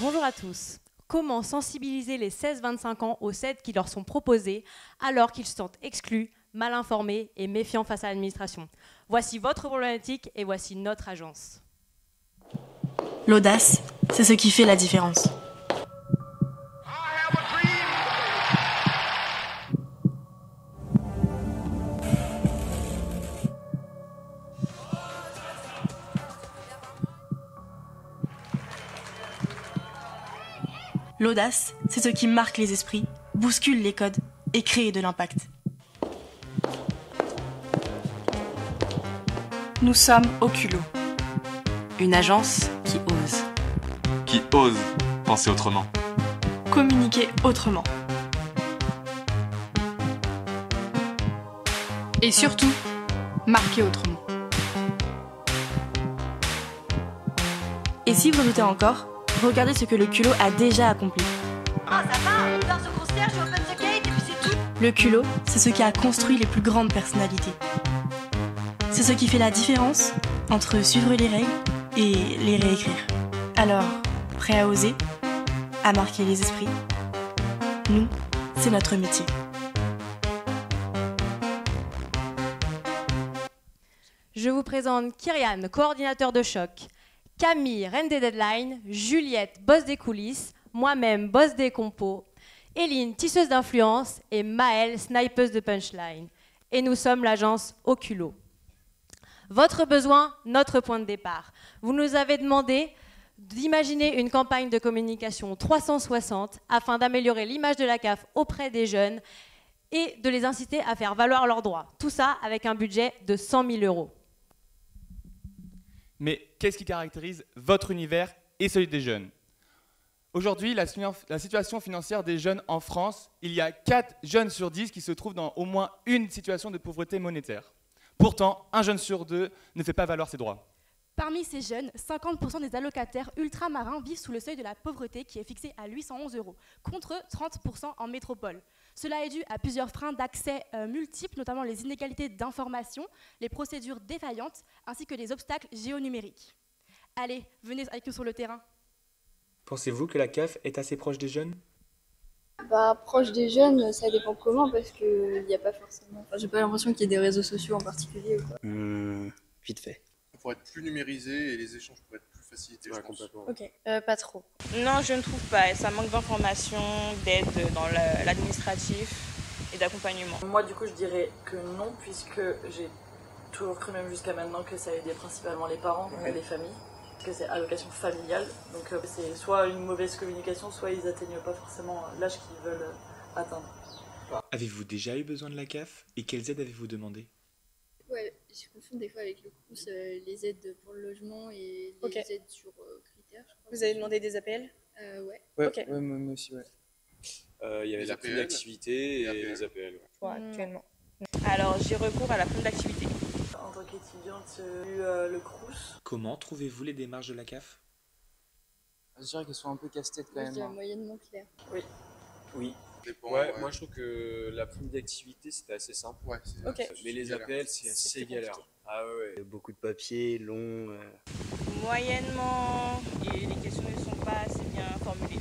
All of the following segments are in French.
Bonjour à tous. Comment sensibiliser les 16-25 ans aux aides qui leur sont proposées alors qu'ils se sentent exclus, mal informés et méfiants face à l'administration? Voici votre problématique et voici notre agence. L'audace, c'est ce qui fait la différence. L'audace, c'est ce qui marque les esprits, bouscule les codes et crée de l'impact. Nous sommes Oculo, une agence qui ose. Qui ose penser autrement. Communiquer autrement. Et surtout, marquer autrement. Et si vous doutez encore, regardez ce que le culot a déjà accompli. Oh, ça va, on part ce concierge, je open the gate et puis c'est tout. Le culot, c'est ce qui a construit les plus grandes personnalités. C'est ce qui fait la différence entre suivre les règles et les réécrire. Alors, prêt à oser, à marquer les esprits? Nous, c'est notre métier. Je vous présente Kyrian, coordinateur de choc, Camille, reine des deadlines, Juliette, boss des coulisses, moi-même, boss des compos, Eline, tisseuse d'influence et Maëlle, snipeuse de punchline. Et nous sommes l'agence Oculo. Votre besoin, notre point de départ. Vous nous avez demandé d'imaginer une campagne de communication 360 afin d'améliorer l'image de la CAF auprès des jeunes et de les inciter à faire valoir leurs droits. Tout ça avec un budget de 100 000 €. Mais qu'est-ce qui caractérise votre univers et celui des jeunes? Aujourd'hui, la situation financière des jeunes en France, il y a 4 jeunes sur 10 qui se trouvent dans au moins une situation de pauvreté monétaire. Pourtant, un jeune sur 2 ne fait pas valoir ses droits. Parmi ces jeunes, 50% des allocataires ultramarins vivent sous le seuil de la pauvreté qui est fixé à 811 €, contre 30% en métropole. Cela est dû à plusieurs freins d'accès multiples, notamment les inégalités d'information, les procédures défaillantes, ainsi que les obstacles géonumériques. Allez, venez avec nous sur le terrain. Pensez-vous que la CAF est assez proche des jeunes? Proche des jeunes, ça dépend comment, parce qu'il n'y a pas forcément... Enfin, j'ai pas l'impression qu'il y ait des réseaux sociaux en particulier. Vite fait. Ça pourrait être plus numérisé et les échanges pourraient être plus facilités, je pense. Ok. Pas trop. Non, je ne trouve pas. Ça manque d'informations, d'aide dans l'administratif et d'accompagnement. Moi, du coup, je dirais que non, puisque j'ai toujours cru, même jusqu'à maintenant, que ça aidait principalement les parents et les familles. Que c'est allocation familiale, donc c'est soit une mauvaise communication, soit ils n'atteignent pas forcément l'âge qu'ils veulent atteindre. Avez-vous déjà eu besoin de la CAF et quelles aides avez-vous demandé? Ouais, je confonds des fois avec le CROUS, les aides pour le logement et les aides sur critères, je crois. Vous avez demandé des APL? Ouais. Ouais, moi aussi, ouais. Il y avait la prime d'activité et les APL. Actuellement. Alors, j'ai recours à la prime d'activité. En tant qu'étudiante, j'ai eu le CROUS. Comment trouvez-vous les démarches de la CAF? Je dirais qu'elles sont un peu casse-tête quand même. Je dirais moyennement clair. Oui. Moi je trouve que la prime d'activité c'était assez simple. Mais les APL c'est assez galère. Ah ouais. Beaucoup de papiers, long. Moyennement, et les questions ne sont pas assez bien formulées.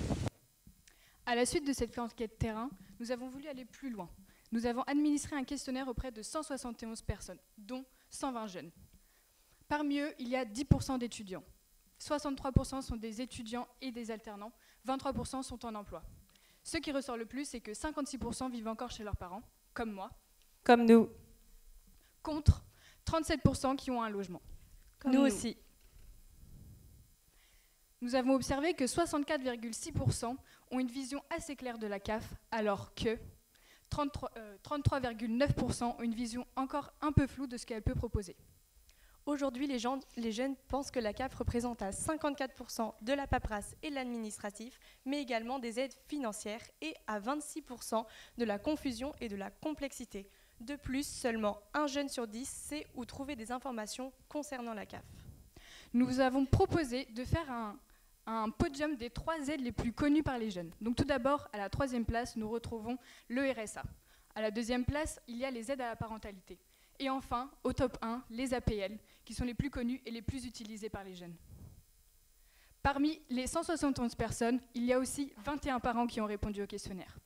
À la suite de cette enquête terrain, nous avons voulu aller plus loin. Nous avons administré un questionnaire auprès de 171 personnes, dont 120 jeunes. Parmi eux, il y a 10% d'étudiants. 63% sont des étudiants et des alternants, 23% sont en emploi. Ce qui ressort le plus, c'est que 56% vivent encore chez leurs parents, comme moi. Comme nous. Contre 37% qui ont un logement. Comme nous aussi. Nous avons observé que 64,6% ont une vision assez claire de la CAF, alors que 33,9% ont une vision encore un peu floue de ce qu'elle peut proposer. Aujourd'hui, les jeunes pensent que la CAF représente à 54% de la paperasse et de l'administratif, mais également des aides financières et à 26% de la confusion et de la complexité. De plus, seulement un jeune sur 10 sait où trouver des informations concernant la CAF. Nous avons proposé de faire un podium des 3 aides les plus connues par les jeunes. Donc tout d'abord, à la 3e place, nous retrouvons le RSA. À la deuxième place, il y a les aides à la parentalité. Et enfin, au top 1, les APL, qui sont les plus connus et les plus utilisés par les jeunes. Parmi les 171 personnes, il y a aussi 21 parents qui ont répondu au questionnaire.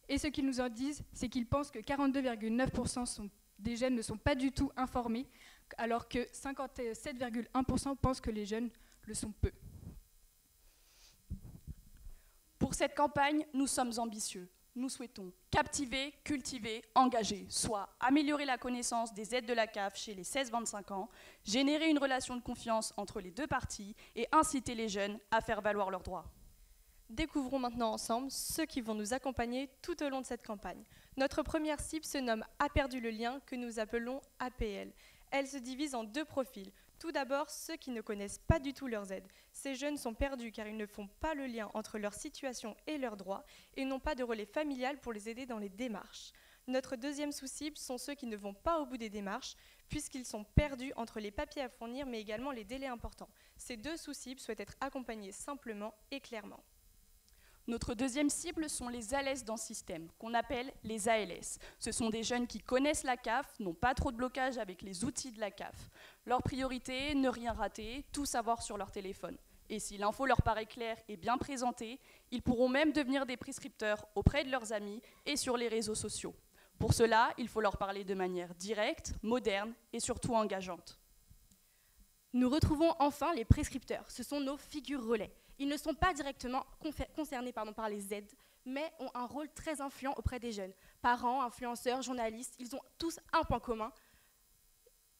Et ce qu'ils nous en disent, c'est qu'ils pensent que 42,9% des jeunes ne sont pas du tout informés, alors que 57,1% pensent que les jeunes le sont peu. Pour cette campagne, nous sommes ambitieux. Nous souhaitons captiver, cultiver, engager, soit améliorer la connaissance des aides de la CAF chez les 16-25 ans, générer une relation de confiance entre les deux parties et inciter les jeunes à faire valoir leurs droits. Découvrons maintenant ensemble ceux qui vont nous accompagner tout au long de cette campagne. Notre première cible se nomme A perdu le lien, que nous appelons APL. Elle se divise en deux profils. Tout d'abord, ceux qui ne connaissent pas du tout leurs aides. Ces jeunes sont perdus car ils ne font pas le lien entre leur situation et leurs droits et n'ont pas de relais familial pour les aider dans les démarches. Notre deuxième sous-cible sont ceux qui ne vont pas au bout des démarches puisqu'ils sont perdus entre les papiers à fournir mais également les délais importants. Ces deux sous-cibles souhaitent être accompagnés simplement et clairement. Notre deuxième cible sont les à l'aise dans le système, qu'on appelle les ALS. Ce sont des jeunes qui connaissent la CAF, n'ont pas trop de blocage avec les outils de la CAF. Leur priorité, ne rien rater, tout savoir sur leur téléphone. Et si l'info leur paraît claire et bien présentée, ils pourront même devenir des prescripteurs auprès de leurs amis et sur les réseaux sociaux. Pour cela, il faut leur parler de manière directe, moderne et surtout engageante. Nous retrouvons enfin les prescripteurs. Ce sont nos figures relais. Ils ne sont pas directement concernés par les aides, mais ont un rôle très influent auprès des jeunes. Parents, influenceurs, journalistes, ils ont tous un point commun: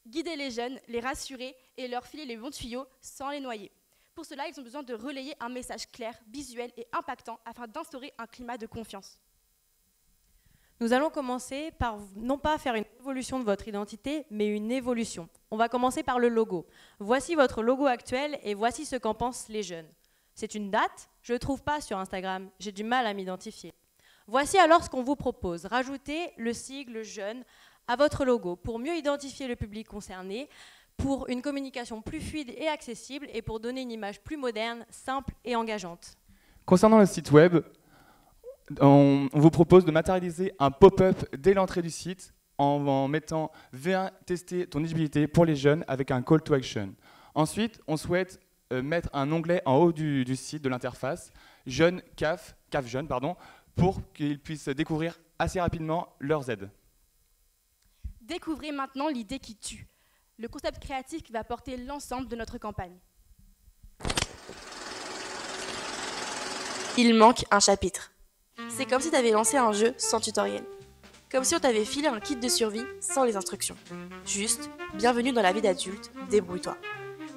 guider les jeunes, les rassurer et leur filer les bons tuyaux sans les noyer. Pour cela, ils ont besoin de relayer un message clair, visuel et impactant afin d'instaurer un climat de confiance. Nous allons commencer par non pas faire une évolution de votre identité, mais une évolution. On va commencer par le logo. Voici votre logo actuel et voici ce qu'en pensent les jeunes. C'est une date, je ne le trouve pas sur Instagram, j'ai du mal à m'identifier. Voici alors ce qu'on vous propose. Rajoutez le sigle jeune à votre logo pour mieux identifier le public concerné, pour une communication plus fluide et accessible et pour donner une image plus moderne, simple et engageante. Concernant le site web, on vous propose de matérialiser un pop-up dès l'entrée du site en mettant « Viens tester ton éligibilité pour les jeunes » avec un call to action. Ensuite, on souhaite mettre un onglet en haut du site, de l'interface, Jeunes CAF Jeunes, pour qu'ils puissent découvrir assez rapidement leurs aides. Découvrez maintenant l'idée qui tue, le concept créatif qui va porter l'ensemble de notre campagne. Il manque un chapitre. C'est comme si tu avais lancé un jeu sans tutoriel. Comme si on t'avait filé un kit de survie sans les instructions. Juste, bienvenue dans la vie d'adulte, débrouille-toi.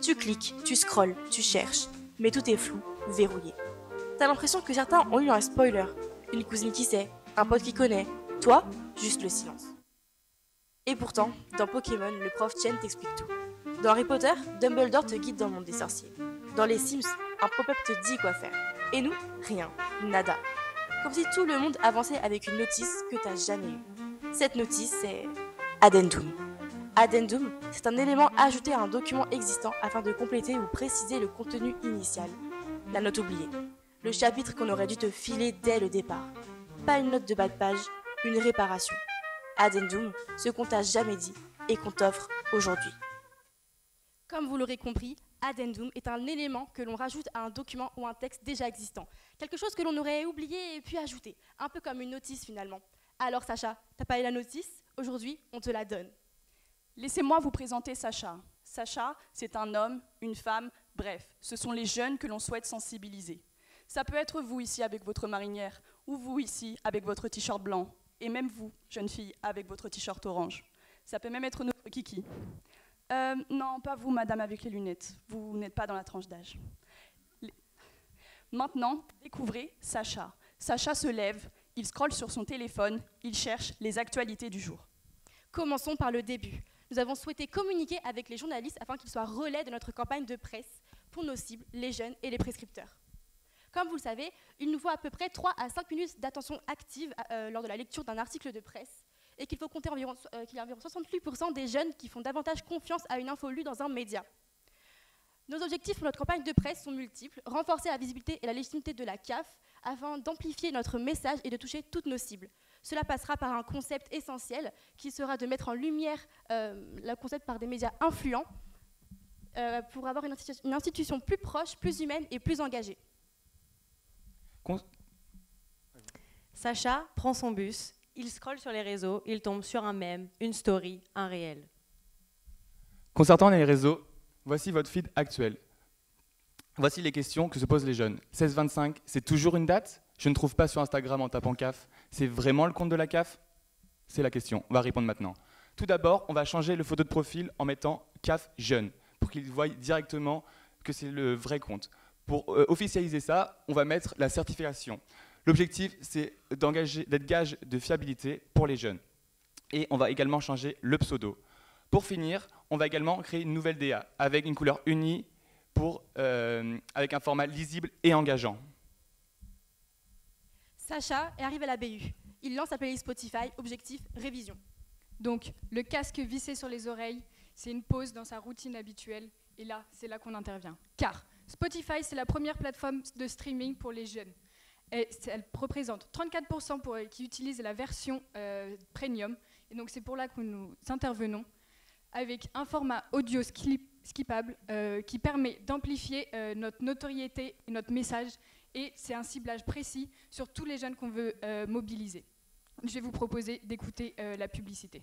Tu cliques, tu scrolles, tu cherches, mais tout est flou, verrouillé. T'as l'impression que certains ont eu un spoiler, une cousine qui sait, un pote qui connaît, toi, juste le silence. Et pourtant, dans Pokémon, le prof Chen t'explique tout. Dans Harry Potter, Dumbledore te guide dans le monde des sorciers. Dans les Sims, un pop-up te dit quoi faire. Et nous, rien, nada. Comme si tout le monde avançait avec une notice que t'as jamais eue. Cette notice, c'est Addendum. Addendum, c'est un élément ajouté à un document existant afin de compléter ou préciser le contenu initial. La note oubliée. Le chapitre qu'on aurait dû te filer dès le départ. Pas une note de bas de page, une réparation. Addendum, ce qu'on t'a jamais dit et qu'on t'offre aujourd'hui. Comme vous l'aurez compris, Addendum est un élément que l'on rajoute à un document ou un texte déjà existant. Quelque chose que l'on aurait oublié et puis ajouté. Un peu comme une notice finalement. Alors Sacha, t'as pas eu la notice? Aujourd'hui, on te la donne. Laissez-moi vous présenter Sacha. Sacha, c'est un homme, une femme, bref, ce sont les jeunes que l'on souhaite sensibiliser. Ça peut être vous ici avec votre marinière, ou vous ici avec votre t-shirt blanc, et même vous, jeune fille, avec votre t-shirt orange. Ça peut même être notre Kiki. Non, pas vous, madame avec les lunettes, vous n'êtes pas dans la tranche d'âge. Maintenant, découvrez Sacha. Sacha se lève, il scrolle sur son téléphone, il cherche les actualités du jour. Commençons par le début. Nous avons souhaité communiquer avec les journalistes afin qu'ils soient relais de notre campagne de presse pour nos cibles, les jeunes et les prescripteurs. Comme vous le savez, il nous faut à peu près 3 à 5 minutes d'attention active lors de la lecture d'un article de presse et qu'il faut compter qu'il y a environ 68% des jeunes qui font davantage confiance à une info lue dans un média. Nos objectifs pour notre campagne de presse sont multiples: renforcer la visibilité et la légitimité de la CAF afin d'amplifier notre message et de toucher toutes nos cibles. Cela passera par un concept essentiel qui sera de mettre en lumière le concept par des médias influents pour avoir une institution plus proche, plus humaine et plus engagée. Sacha prend son bus, il scrolle sur les réseaux, il tombe sur un mème, une story, un réel. Concernant les réseaux, voici votre feed actuel. Voici les questions que se posent les jeunes. 16-25, c'est toujours une date? Je ne trouve pas sur Instagram en tapant CAF. C'est vraiment le compte de la CAF? C'est la question. On va répondre maintenant. Tout d'abord, on va changer le photo de profil en mettant CAF jeune pour qu'ils voient directement que c'est le vrai compte. Pour officialiser ça, on va mettre la certification. L'objectif, c'est d'être gage de fiabilité pour les jeunes. Et on va également changer le pseudo. Pour finir, on va également créer une nouvelle DA avec une couleur unie avec un format lisible et engageant. Sacha arrive à la BU. Il lance sa playlist Spotify, objectif révision. Donc, le casque vissé sur les oreilles, c'est une pause dans sa routine habituelle. Et là, c'est là qu'on intervient. Car Spotify, c'est la première plateforme de streaming pour les jeunes. Et elle représente 34% qui utilisent la version premium. Et donc, c'est pour là que nous intervenons avec un format audio skippable qui permet d'amplifier notre notoriété et notre message. Et c'est un ciblage précis sur tous les jeunes qu'on veut mobiliser. Je vais vous proposer d'écouter la publicité.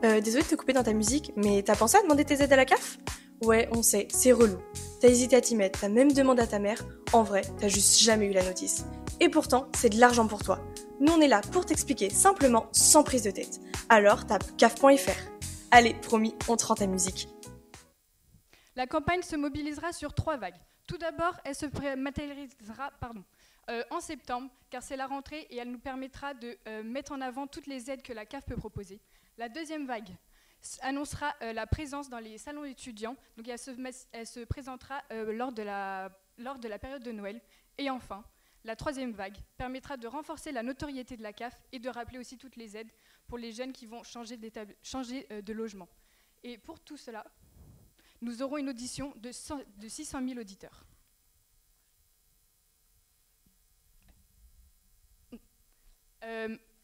Désolée de te couper dans ta musique, mais t'as pensé à demander tes aides à la CAF? Ouais, on sait, c'est relou. T'as hésité à t'y mettre, t'as même demandé à ta mère. En vrai, t'as juste jamais eu la notice. Et pourtant, c'est de l'argent pour toi. Nous, on est là pour t'expliquer simplement, sans prise de tête. Alors, tape caf.fr. Allez, promis, on te rend ta musique. La campagne se mobilisera sur 3 vagues. Tout d'abord, elle se matérialisera en septembre, car c'est la rentrée et elle nous permettra de mettre en avant toutes les aides que la CAF peut proposer. La deuxième vague annoncera la présence dans les salons étudiants, donc elle se présentera lors de la période de Noël. Et enfin, la troisième vague permettra de renforcer la notoriété de la CAF et de rappeler aussi toutes les aides pour les jeunes qui vont changer de logement. Et pour tout cela, nous aurons une audition de 600 000 auditeurs.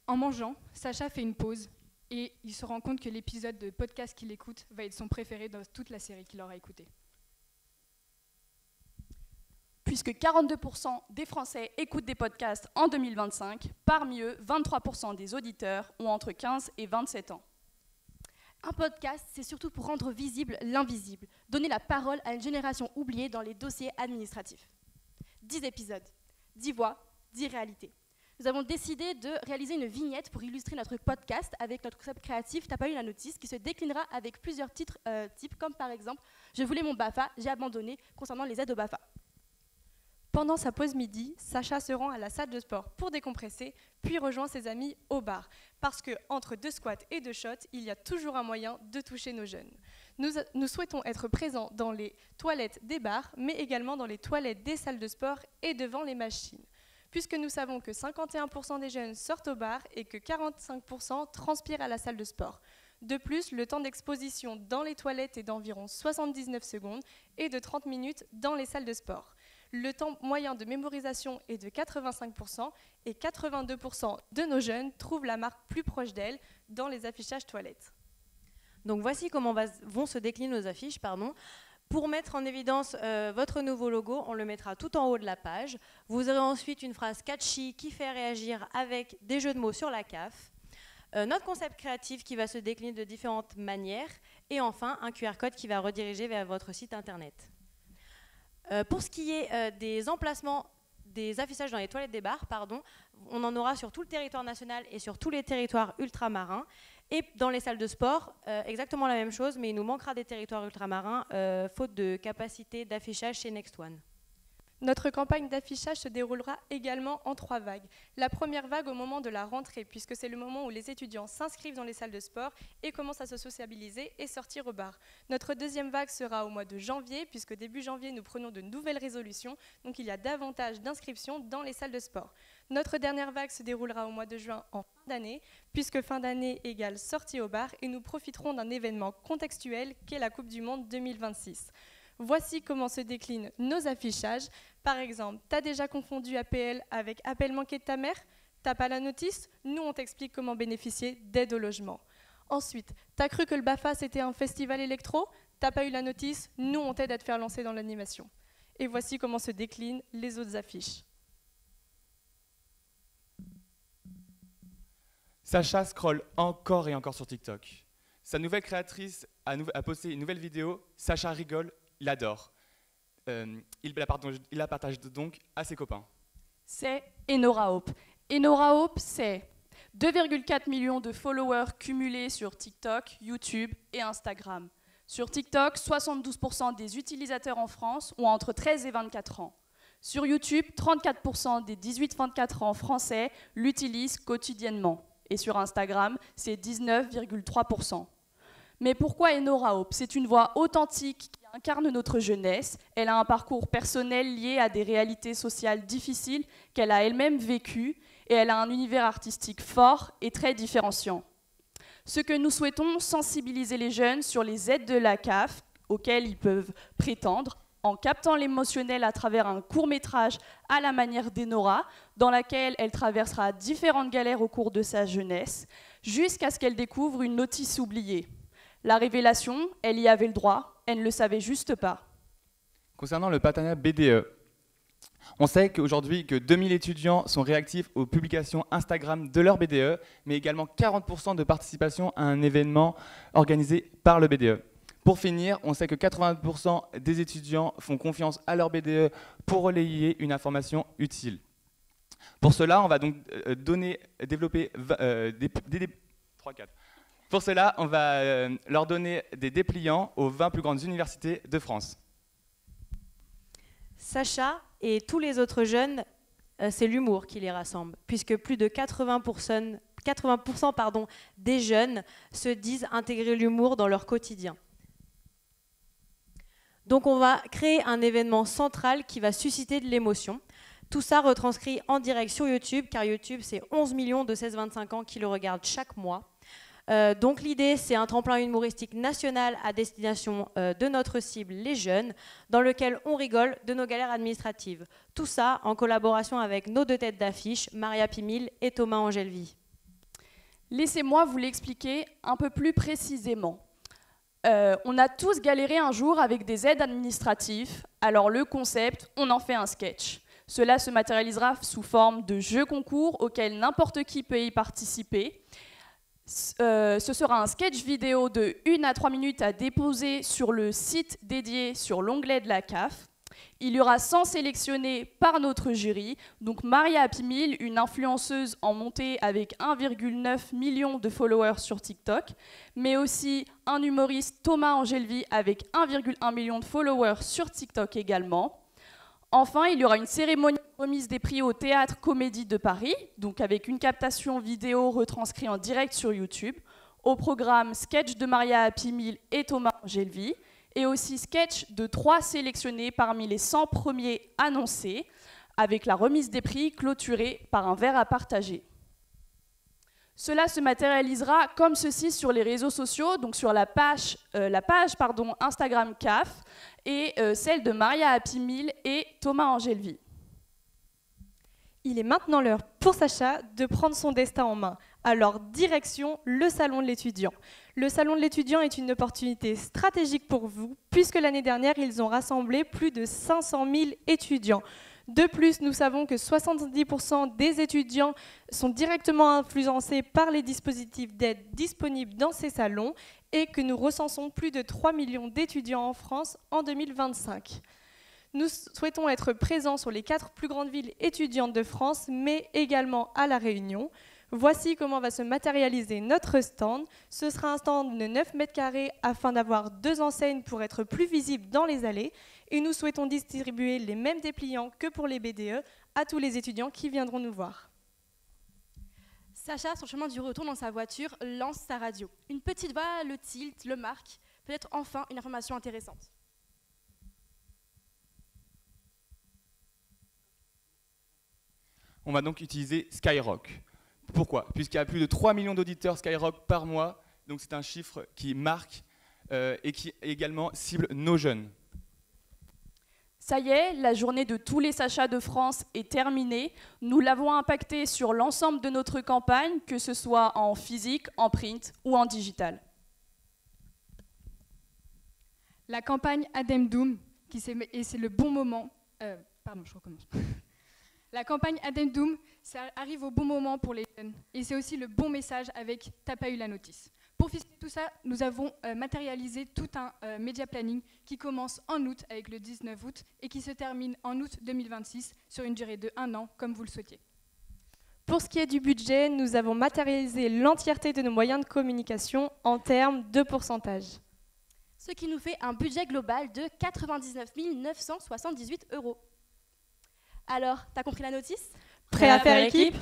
En mangeant, Sacha fait une pause et il se rend compte que l'épisode de podcast qu'il écoute va être son préféré dans toute la série qu'il aura écoutée. Puisque 42% des Français écoutent des podcasts en 2025, parmi eux, 23% des auditeurs ont entre 15 et 27 ans. Un podcast, c'est surtout pour rendre visible l'invisible, donner la parole à une génération oubliée dans les dossiers administratifs. 10 épisodes, 10 voix, 10 réalités. Nous avons décidé de réaliser une vignette pour illustrer notre podcast avec notre concept créatif T'as pas eu la notice, qui se déclinera avec plusieurs titres types, comme par exemple « Je voulais mon BAFA, j'ai abandonné » concernant les aides au BAFA. Pendant sa pause midi, Sacha se rend à la salle de sport pour décompresser, puis rejoint ses amis au bar. Parce que entre 2 squats et 2 shots, il y a toujours un moyen de toucher nos jeunes. Nous souhaitons être présents dans les toilettes des bars, mais également dans les toilettes des salles de sport et devant les machines. Puisque nous savons que 51% des jeunes sortent au bar et que 45% transpirent à la salle de sport. De plus, le temps d'exposition dans les toilettes est d'environ 79 secondes et de 30 minutes dans les salles de sport. Le temps moyen de mémorisation est de 85% et 82% de nos jeunes trouvent la marque plus proche d'elles dans les affichages toilettes. Donc voici comment vont se décliner nos affiches. Pour mettre en évidence votre nouveau logo, on le mettra tout en haut de la page. Vous aurez ensuite une phrase catchy qui fait réagir avec des jeux de mots sur la CAF. Notre concept créatif qui va se décliner de différentes manières. Et enfin, un QR code qui va rediriger vers votre site internet. Pour ce qui est des emplacements des affichages dans les toilettes des bars, on en aura sur tout le territoire national et sur tous les territoires ultramarins. Et dans les salles de sport, exactement la même chose, mais il nous manquera des territoires ultramarins, faute de capacité d'affichage chez Next One. Notre campagne d'affichage se déroulera également en 3 vagues. La première vague au moment de la rentrée, puisque c'est le moment où les étudiants s'inscrivent dans les salles de sport et commencent à se sociabiliser et sortir au bar. Notre deuxième vague sera au mois de janvier, puisque début janvier, nous prenons de nouvelles résolutions, donc il y a davantage d'inscriptions dans les salles de sport. Notre dernière vague se déroulera au mois de juin en fin d'année, puisque fin d'année égale sortie au bar, et nous profiterons d'un événement contextuel qu'est la Coupe du Monde 2026. Voici comment se déclinent nos affichages. Par exemple, t'as déjà confondu APL avec appel manqué de ta mère? T'as pas la notice? Nous, on t'explique comment bénéficier d'aide au logement. Ensuite, t'as cru que le BAFA, c'était un festival électro? T'as pas eu la notice? Nous, on t'aide à te faire lancer dans l'animation. Et voici comment se déclinent les autres affiches. Sacha scrolle encore et encore sur TikTok. Sa nouvelle créatrice a posté une nouvelle vidéo. Sacha rigole, il adore. Il la partage donc à ses copains. C'est Enora Hope. Enora Hope, c'est 2,4 millions de followers cumulés sur TikTok, YouTube et Instagram. Sur TikTok, 72% des utilisateurs en France ont entre 13 et 24 ans. Sur YouTube, 34% des 18-24 ans français l'utilisent quotidiennement. Et sur Instagram, c'est 19,3%. Mais pourquoi Enora Hope? C'est une voix authentique qui incarne notre jeunesse. Elle a un parcours personnel lié à des réalités sociales difficiles qu'elle a elle-même vécues et elle a un univers artistique fort et très différenciant. Ce que nous souhaitons, sensibiliser les jeunes sur les aides de la CAF auxquelles ils peuvent prétendre en captant l'émotionnel à travers un court-métrage à la manière d'Enora, dans laquelle elle traversera différentes galères au cours de sa jeunesse, jusqu'à ce qu'elle découvre une notice oubliée. La révélation, elle y avait le droit, elle ne le savait juste pas. Concernant le partenariat BDE, on sait qu'aujourd'hui, que 2000 étudiants sont réactifs aux publications Instagram de leur BDE, mais également 40% de participation à un événement organisé par le BDE. Pour finir, on sait que 80% des étudiants font confiance à leur BDE pour relayer une information utile. Pour cela, on va donc développer Pour cela, on va leur donner des dépliants aux 20 plus grandes universités de France. Sacha et tous les autres jeunes, c'est l'humour qui les rassemble, puisque plus de 80% des jeunes se disent intégrer l'humour dans leur quotidien. Donc on va créer un événement central qui va susciter de l'émotion. Tout ça retranscrit en direct sur YouTube, car YouTube, c'est 11 millions de 16-25 ans qui le regardent chaque mois. Donc l'idée, c'est un tremplin humoristique national à destination de notre cible, les jeunes, dans lequel on rigole de nos galères administratives. Tout ça en collaboration avec nos deux têtes d'affiche, Maria Pimil et Thomas Angelvi. Laissez-moi vous l'expliquer un peu plus précisément. On a tous galéré un jour avec des aides administratives, alors le concept, on en fait un sketch. Cela se matérialisera sous forme de jeux concours auxquels n'importe qui peut y participer. Ce sera un sketch vidéo de 1 à 3 minutes à déposer sur le site dédié sur l'onglet de la CAF. Il y aura 100 sélectionnés par notre jury, donc Maria Pimil, une influenceuse en montée avec 1,9 million de followers sur TikTok, mais aussi un humoriste, Thomas Angelvi, avec 1,1 million de followers sur TikTok également. Enfin, il y aura une cérémonie de remise des prix au Théâtre Comédie de Paris, donc avec une captation vidéo retranscrite en direct sur YouTube, au programme sketch de Maria Pimil et Thomas Angelvi, et aussi sketch de 3 sélectionnés parmi les 100 premiers annoncés, avec la remise des prix clôturée par un verre à partager. Cela se matérialisera comme ceci sur les réseaux sociaux, donc sur la page Instagram CAF et celle de Maria Pimil et Thomas Angelvi. Il est maintenant l'heure pour Sacha de prendre son destin en main. Alors, direction le Salon de l'étudiant. Le Salon de l'étudiant est une opportunité stratégique pour vous, puisque l'année dernière, ils ont rassemblé plus de 500 000 étudiants. De plus, nous savons que 70% des étudiants sont directement influencés par les dispositifs d'aide disponibles dans ces salons et que nous recensons plus de 3 millions d'étudiants en France en 2025. Nous souhaitons être présents sur les 4 plus grandes villes étudiantes de France, mais également à La Réunion. Voici comment va se matérialiser notre stand. Ce sera un stand de 9 mètres carrés afin d'avoir 2 enseignes pour être plus visible dans les allées. Et nous souhaitons distribuer les mêmes dépliants que pour les BDE à tous les étudiants qui viendront nous voir. Sacha, sur le chemin du retour dans sa voiture, lance sa radio. Une petite voix le tilt, le marque. Peut-être enfin une information intéressante. On va donc utiliser Skyrock. Pourquoi? Puisqu'il y a plus de 3 millions d'auditeurs Skyrock par mois, donc c'est un chiffre qui marque et qui également cible nos jeunes. Ça y est, la journée de tous les achats de France est terminée. Nous l'avons impacté sur l'ensemble de notre campagne, que ce soit en physique, en print ou en digital. La campagne Addendum, et c'est le bon moment. Pardon, je recommence. La campagne Addendum, ça arrive au bon moment pour les jeunes. Et c'est aussi le bon message avec « T'as pas eu la notice ». Pour ficeler tout ça, nous avons matérialisé tout un média planning qui commence en août avec le 19 août et qui se termine en août 2026 sur une durée de 1 an, comme vous le souhaitiez. Pour ce qui est du budget, nous avons matérialisé l'entièreté de nos moyens de communication en termes de pourcentage. Ce qui nous fait un budget global de 99 978 €. Alors, t'as compris la notice ? Prêt à faire équipe ?